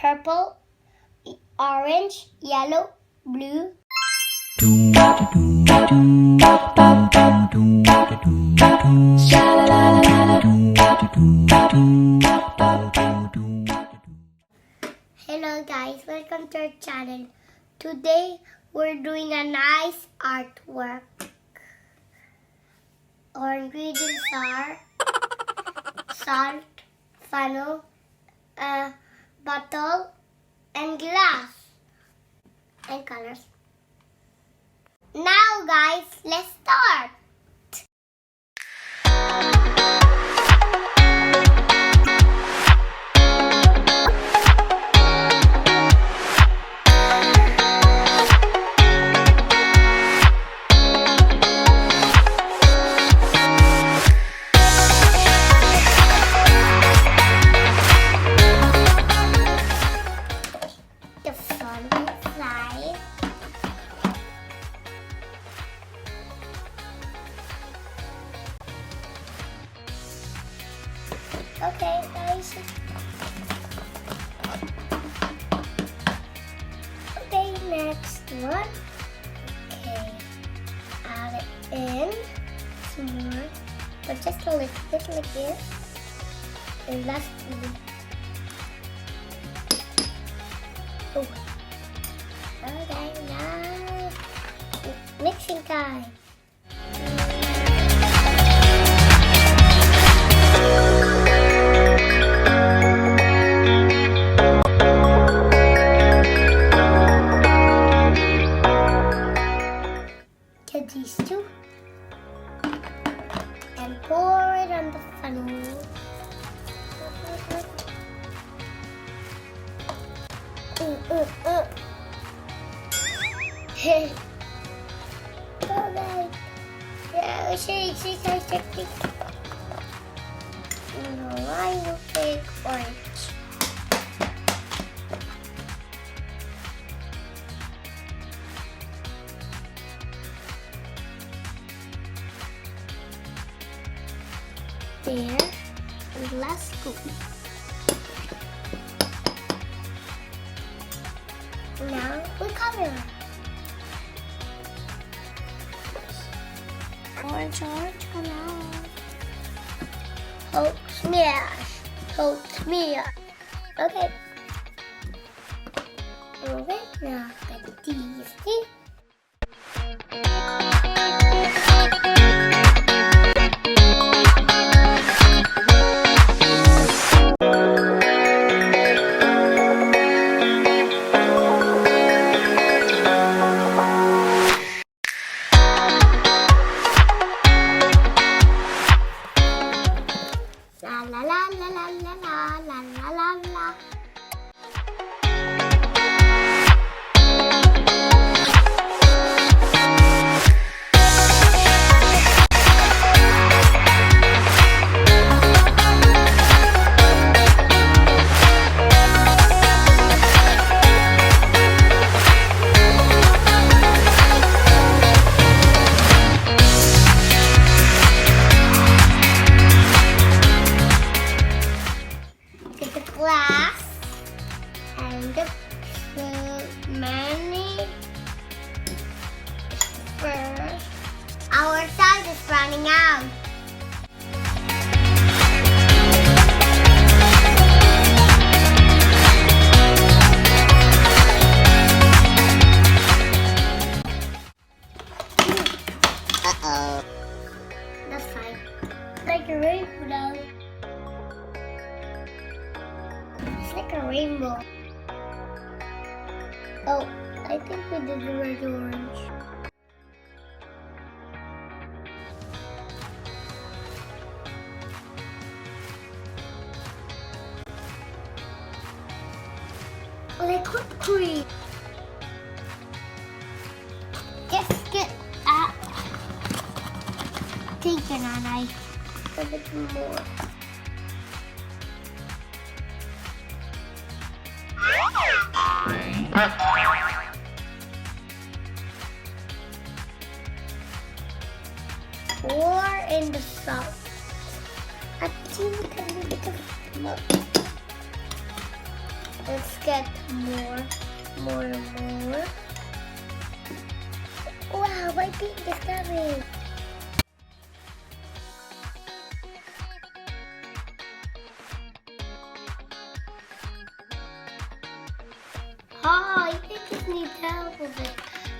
purple, orange, yellow, blue. Hello guys, welcome to our channel. Today we're doing a nice artwork. Our ingredients are salt, funnel, bottle, and glass, and colors. Now guys, let's start. The front side. Okay, guys. Okay, next one. Okay, add it in some more, but just a little bit like this. And last one. Oh. Okay, now mixing time. Get these two and pour it on the funnel. Okay. Yeah, shake. No, I will pick orange. There, and last scoop. Now we cover. Orange, come on. Hulk smash. Okay. Okay, now get these two. La. Get the glass and the money first. Our time is running out. Uh-oh. That's fine. Like a rainbow. It's like a rainbow. Oh, I think we did the red orange. Like whipped cream. Just get that. Take it on ice. A bit more. Pour in the salt. A teeny tiny bit of milk. Let's get more. Wow, my pink is coming. I think it needs help with it.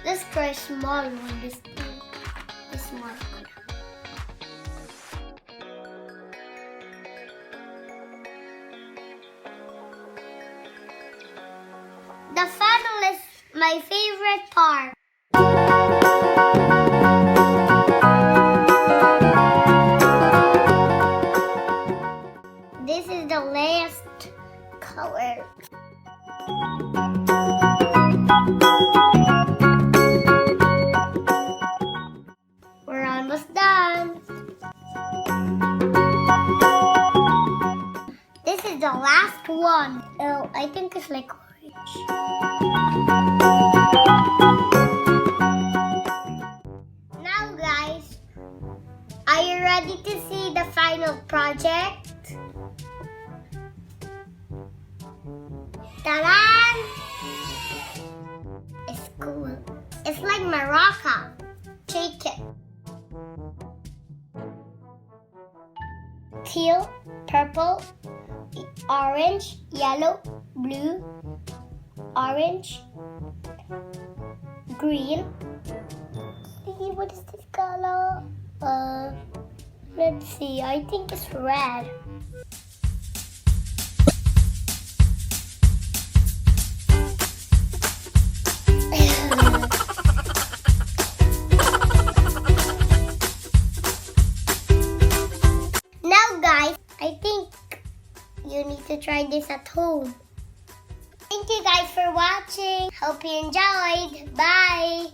Let's try small one. This small one. The funnel is my favorite part. This is the last color. We're almost done. This is the last one. Oh, I think it's like orange. Now guys, are you ready to see the final project? Ta-da! It's cool. It's like maraca. Shake it. Teal, purple, orange, yellow, blue, orange, green. What is this color? Let's see. I think it's red. Now guys, I think you need to try this at home. Thank you guys for watching. Hope you enjoyed. Bye.